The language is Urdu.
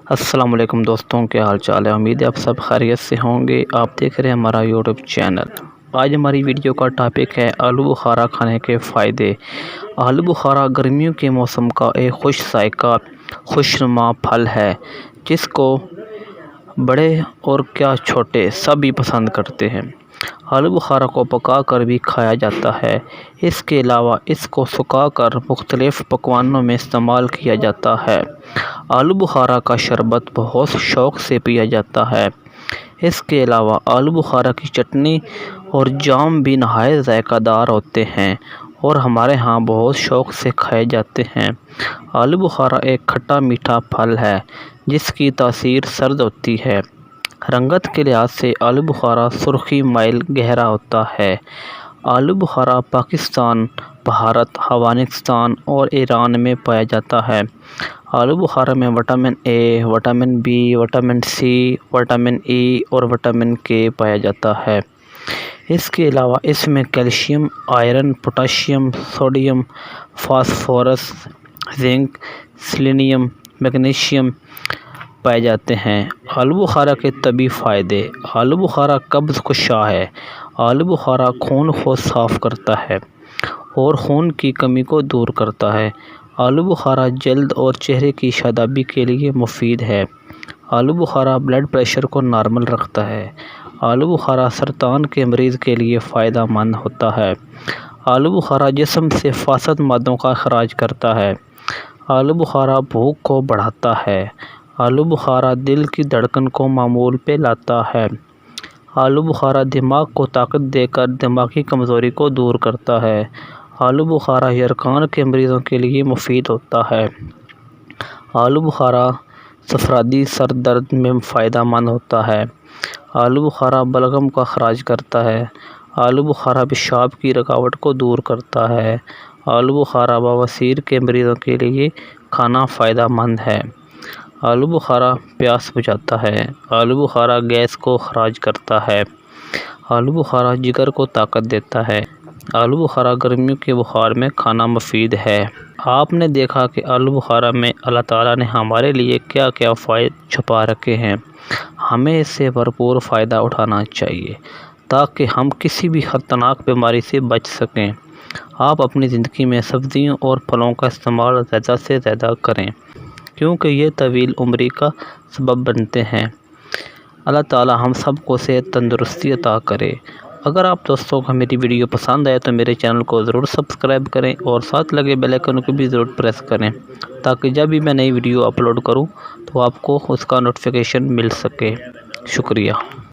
السلام علیکم دوستوں، کیا حال چال ہے؟ امید ہے آپ سب خیریت سے ہوں گے۔ آپ دیکھ رہے ہیں ہمارا یوٹیوب چینل۔ آج ہماری ویڈیو کا ٹاپک ہے آلو بخارا کھانے کے فائدے۔ آلو بخارا گرمیوں کے موسم کا ایک خوش ذائقہ خوشنما پھل ہے جس کو بڑے اور کیا چھوٹے سبھی پسند کرتے ہیں۔ آلو بخارا کو پکا کر بھی کھایا جاتا ہے۔ اس کے علاوہ اس کو سکھا کر مختلف پکوانوں میں استعمال کیا جاتا ہے۔ آلو بخارا کا شربت بہت شوق سے پیا جاتا ہے۔ اس کے علاوہ آلو بخارا کی چٹنی اور جام بھی نہایت ذائقہ دار ہوتے ہیں اور ہمارے ہاں بہت شوق سے کھائے جاتے ہیں۔ آلو بخارا ایک کھٹا میٹھا پھل ہے جس کی تاثیر سرد ہوتی ہے۔ رنگت کے لحاظ سے آلو بخارا سرخی مائل گہرا ہوتا ہے۔ آلو بخارا پاکستان، بھارت، افغانستان اور ایران میں پایا جاتا ہے۔ آلو بخارا میں vitamin A, vitamin B, vitamin C, vitamin E اور وٹامن کے پایا جاتا ہے۔ اس کے علاوہ اس میں calcium, iron, potassium, sodium, phosphorus, zinc, selenium, magnesium پائے جاتے ہیں۔ آلو بخارا کے طبی فائدے۔ آلو بخارا قبض کشا ہے۔ آلو بخارا خون کو صاف کرتا ہے اور خون کی کمی کو دور کرتا ہے۔ آلو بخارا جلد اور چہرے کی شادابی کے لیے مفید ہے۔ آلو بخارا بلڈ پریشر کو نارمل رکھتا ہے۔ آلو بخارا سرطان کے مریض کے لیے فائدہ مند ہوتا ہے۔ آلو بخارا جسم سے فاسد مادوں کا اخراج کرتا ہے۔ آلو بخارا بھوک کو بڑھاتا ہے۔ آلو بخارا دل کی دھڑکن کو معمول پہ لاتا ہے۔ آلو بخارا دماغ کو طاقت دے کر دماغی کمزوری کو دور کرتا ہے۔ آلو بخارا یرقان کے مریضوں کے لیے مفید ہوتا ہے۔ آلو بخارا افرادی سر درد میں فائدہ مند ہوتا ہے۔ آلو بخارا بلغم کا اخراج کرتا ہے۔ آلو بخارا پیشاب کی رکاوٹ کو دور کرتا ہے۔ آلو بخارا بواسیر کے مریضوں کے لیے کھانا فائدہ مند ہے۔ آلو بخارا پیاس بجھاتا ہے۔ آلو بخارا گیس کو خارج کرتا ہے۔ آلو بخارا جگر کو طاقت دیتا ہے۔ آلو بخارا گرمیوں کے بخار میں کھانا مفید ہے۔ آپ نے دیکھا کہ آلو بخارا میں اللہ تعالیٰ نے ہمارے لیے کیا کیا فوائد چھپا رکھے ہیں۔ ہمیں اس سے بھرپور فائدہ اٹھانا چاہیے تاکہ ہم کسی بھی خطرناک بیماری سے بچ سکیں۔ آپ اپنی زندگی میں سبزیوں اور پھلوں کا استعمال زیادہ سے زیادہ کریں کیونکہ یہ طویل عمری کا سبب بنتے ہیں۔ اللہ تعالیٰ ہم سب کو صحت تندرستی عطا کرے۔ اگر آپ دوستوں کو میری ویڈیو پسند آئے تو میرے چینل کو ضرور سبسکرائب کریں اور ساتھ لگے بیل آئیکن کو بھی ضرور پریس کریں تاکہ جب بھی میں نئی ویڈیو اپلوڈ کروں تو آپ کو اس کا نوٹیفیکیشن مل سکے۔ شکریہ۔